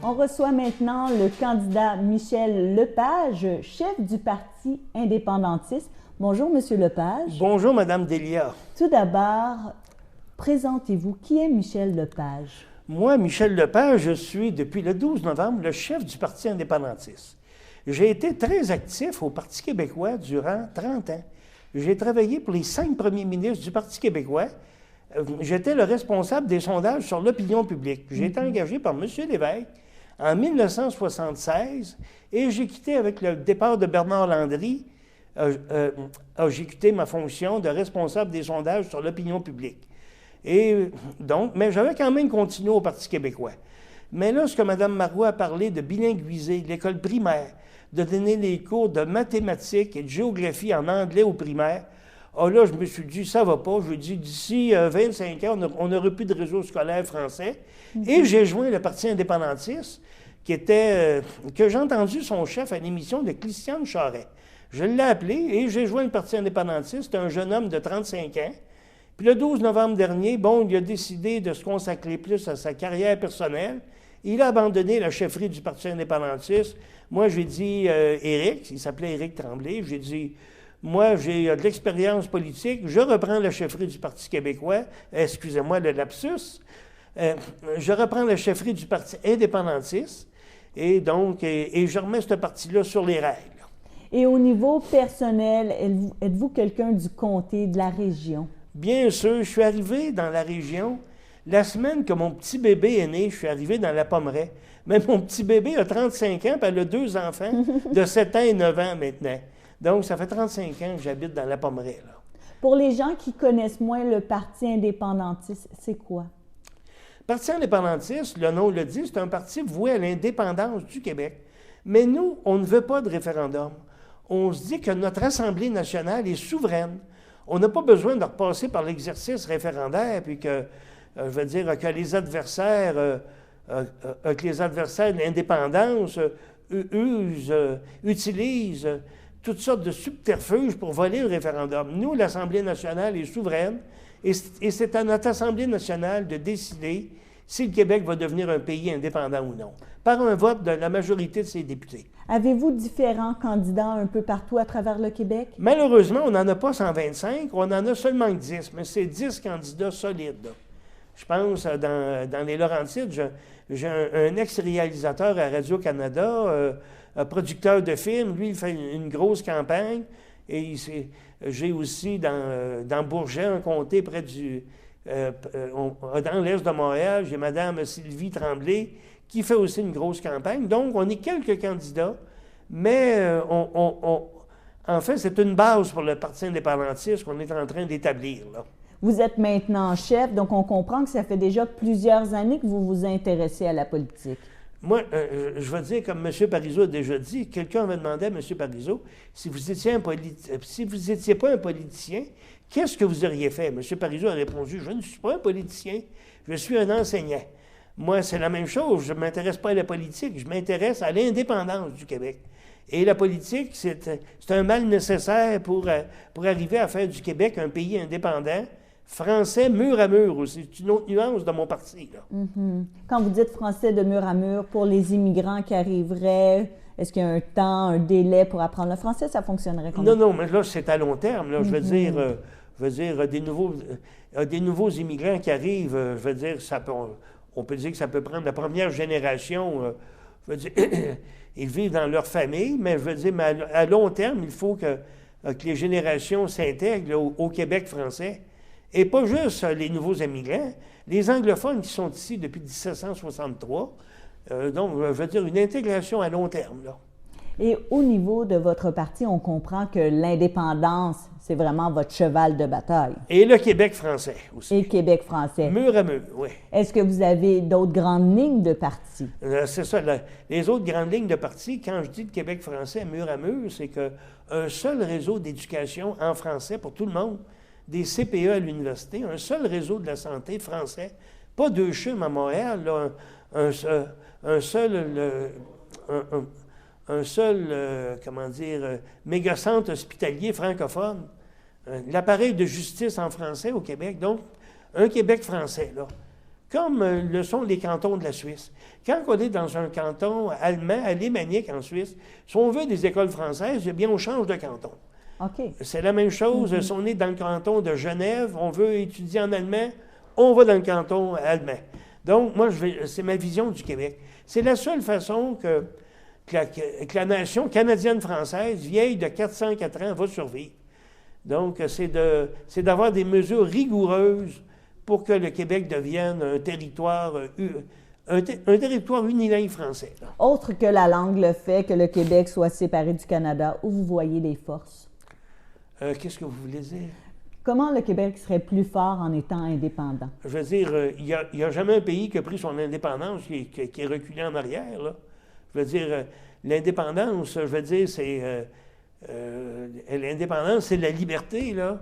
On reçoit maintenant le candidat Michel Lepage, chef du Parti indépendantiste. Bonjour, Monsieur Lepage. Bonjour, Madame Delia. Tout d'abord, présentez-vous. Qui est Michel Lepage? Moi, Michel Lepage, je suis, depuis le 12 novembre, le chef du Parti indépendantiste. J'ai été très actif au Parti québécois durant 30 ans. J'ai travaillé pour les 5 premiers ministres du Parti québécois. J'étais le responsable des sondages sur l'opinion publique. J'ai été engagé par M. Lévesque en 1976 et j'ai quitté avec le départ de Bernard Landry. J'ai quitté ma fonction de responsable des sondages sur l'opinion publique. Et donc, mais j'avais quand même continué au Parti québécois. Mais lorsque Mme Marois a parlé de bilinguiser l'école primaire, de donner les cours de mathématiques et de géographie en anglais aux primaires, là, je me suis dit, ça va pas. Je dis, d'ici 25 ans, on n'aura plus de réseau scolaire français. Et j'ai joint le Parti indépendantiste, que j'ai entendu son chef à l'émission de Christiane Charest. Je l'ai appelé et j'ai joint le Parti indépendantiste. C'est un jeune homme de 35 ans. Puis le 12 novembre dernier, il a décidé de se consacrer plus à sa carrière personnelle. Il a abandonné la chefferie du Parti indépendantiste. Moi, j'ai dit, Éric, il s'appelait Éric Tremblay, j'ai dit, moi, j'ai de l'expérience politique, je reprends la chefferie du Parti québécois, excusez-moi le lapsus, je reprends la chefferie du Parti indépendantiste, et donc, et je remets ce parti-là sur les règles. Et au niveau personnel, êtes-vous quelqu'un du comté, de la région? Bien sûr, je suis arrivé dans la région. La semaine que mon petit bébé est né, je suis arrivé dans la Pommeraye. Mais mon petit bébé a 35 ans, puis elle a 2 enfants de 7 ans et 9 ans maintenant. Donc, ça fait 35 ans que j'habite dans la Pommeraye, là. Pour les gens qui connaissent moins le Parti indépendantiste, c'est quoi? Parti indépendantiste, le nom le dit, c'est un parti voué à l'indépendance du Québec. Mais nous, on ne veut pas de référendum. On se dit que notre Assemblée nationale est souveraine. On n'a pas besoin de repasser par l'exercice référendaire, puis que, que les adversaires de l'indépendance utilisent toutes sortes de subterfuges pour voler le référendum. Nous, l'Assemblée nationale est souveraine, et c'est à notre Assemblée nationale de décider si le Québec va devenir un pays indépendant ou non, par un vote de la majorité de ses députés. Avez-vous différents candidats un peu partout à travers le Québec? Malheureusement, on n'en a pas 125, on en a seulement 10, mais c'est 10 candidats solides, là. Je pense, dans les Laurentides, j'ai un ex-réalisateur à Radio-Canada, un producteur de films. Lui, il fait une grosse campagne. Et j'ai aussi dans Bourget, un comté près dans l'est de Montréal, j'ai Mme Sylvie Tremblay, qui fait aussi une grosse campagne. Donc, on est quelques candidats, mais en fait, c'est une base pour le Parti indépendantiste qu'on est en train d'établir, là. Vous êtes maintenant chef, donc on comprend que ça fait déjà plusieurs années que vous vous intéressez à la politique. Moi, je vais dire, comme M. Parizeau a déjà dit, quelqu'un m'a demandé à M. Parizeau, si vous n'étiez pas un politicien, qu'est-ce que vous auriez fait? M. Parizeau a répondu, je ne suis pas un politicien, je suis un enseignant. Moi, c'est la même chose, je ne m'intéresse pas à la politique, je m'intéresse à l'indépendance du Québec. Et la politique, c'est un mal nécessaire pour arriver à faire du Québec un pays indépendant, français mur à mur aussi. C'est une autre nuance de mon parti, là. Quand vous dites français de mur à mur, pour les immigrants qui arriveraient, est-ce qu'il y a un temps, un délai pour apprendre le français? Ça fonctionnerait comment? Non, mais là, c'est à long terme, là. Je veux dire, des nouveaux immigrants qui arrivent, je veux dire, on peut dire que ça peut prendre la première génération, je veux dire, ils vivent dans leur famille, mais je veux dire, à long terme, il faut que les générations s'intègrent au Québec français. Et pas juste les nouveaux immigrants, les anglophones qui sont ici depuis 1763. Donc, je veux dire, une intégration à long terme, là. Et au niveau de votre parti, on comprend que l'indépendance, c'est vraiment votre cheval de bataille. Et le Québec français aussi. Et le Québec français. Mur à mur, oui. Est-ce que vous avez d'autres grandes lignes de parti? C'est ça. Les autres grandes lignes de parti, quand je dis le Québec français mur à mur, c'est qu'un seul réseau d'éducation en français pour tout le monde, des CPE à l'université, un seul réseau de la santé français, pas 2 CHUM à Montréal, là, un seul méga-centre hospitalier francophone, l'appareil de justice en français au Québec, donc un Québec français, là. comme le sont les cantons de la Suisse. Quand on est dans un canton allemand, alémanique en Suisse, si on veut des écoles françaises, eh bien, on change de canton. OK. C'est la même chose. Si on est dans le canton de Genève, on veut étudier en allemand, on va dans le canton allemand. Donc, moi, c'est ma vision du Québec. C'est la seule façon que la nation canadienne-française, vieille de 404 ans, va survivre. Donc, c'est d'avoir des mesures rigoureuses pour que le Québec devienne un territoire unilingue français. Là. Autre que la langue le fait que le Québec soit séparé du Canada, où vous voyez les forces? Qu'est-ce que vous voulez dire? Comment le Québec serait plus fort en étant indépendant? Je veux dire, il n'y a jamais un pays qui a pris son indépendance qui est reculé en arrière. Là. Je veux dire, l'indépendance, je veux dire, c'est... l'indépendance, c'est la liberté, là.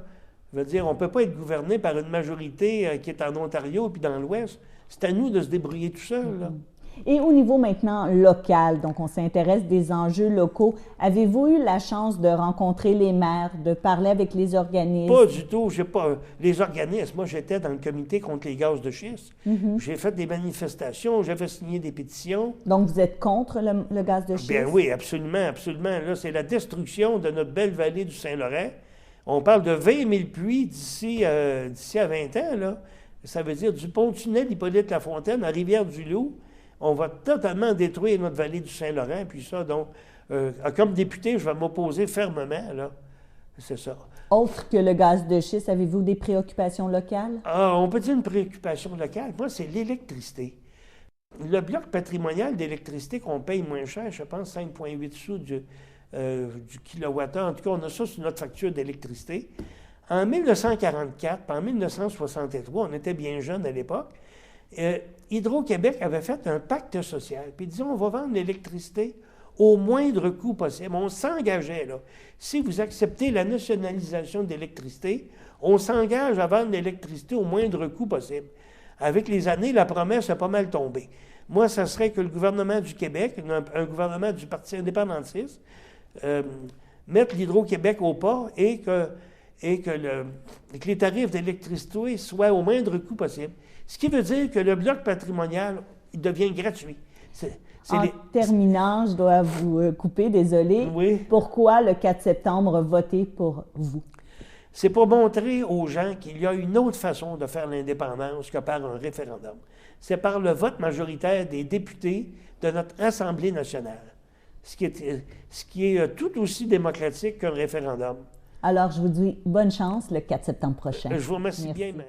Je veux dire, on ne peut pas être gouverné par une majorité qui est en Ontario puis dans l'Ouest. C'est à nous de se débrouiller tout seul, là. Et au niveau maintenant local, donc on s'intéresse des enjeux locaux, avez-vous eu la chance de rencontrer les maires, de parler avec les organismes? Pas du tout. J'ai pas les organismes. Moi, j'étais dans le comité contre les gaz de schiste. J'ai fait des manifestations, j'avais signé des pétitions. Donc, vous êtes contre le gaz de schiste? Bien oui, absolument, absolument. Là, c'est la destruction de notre belle vallée du Saint-Laurent. On parle de 20 000 puits d'ici à 20 ans, là. Ça veut dire du pont-tunnel Hippolyte-Lafontaine à Rivière-du-Loup. On va totalement détruire notre vallée du Saint-Laurent. Puis ça, donc, comme député, je vais m'opposer fermement, là. C'est ça. Autre que le gaz de schiste, avez-vous des préoccupations locales? Ah, on peut dire une préoccupation locale. Moi, c'est l'électricité. Le bloc patrimonial d'électricité qu'on paye moins cher, je pense 5,8 sous du kilowattheure. En tout cas, on a ça sur notre facture d'électricité. En 1944, puis en 1963, on était bien jeunes à l'époque, Hydro-Québec avait fait un pacte social. Puis disons, on va vendre l'électricité au moindre coût possible. On s'engageait, là. Si vous acceptez la nationalisation de l'électricité, on s'engage à vendre l'électricité au moindre coût possible. Avec les années, la promesse a pas mal tombé. Moi, ça serait que le gouvernement du Québec, un gouvernement du Parti indépendantiste, mette l'Hydro-Québec au pas et que les tarifs d'électricité soient au moindre coût possible. Ce qui veut dire que le bloc patrimonial il devient gratuit. Terminant, je dois vous couper, désolé. Oui. Pourquoi le 4 septembre voter pour vous? C'est pour montrer aux gens qu'il y a une autre façon de faire l'indépendance que par un référendum. C'est par le vote majoritaire des députés de notre Assemblée nationale, ce qui est tout aussi démocratique qu'un référendum. Alors, je vous dis bonne chance le 4 septembre prochain. Je vous remercie Merci. bien.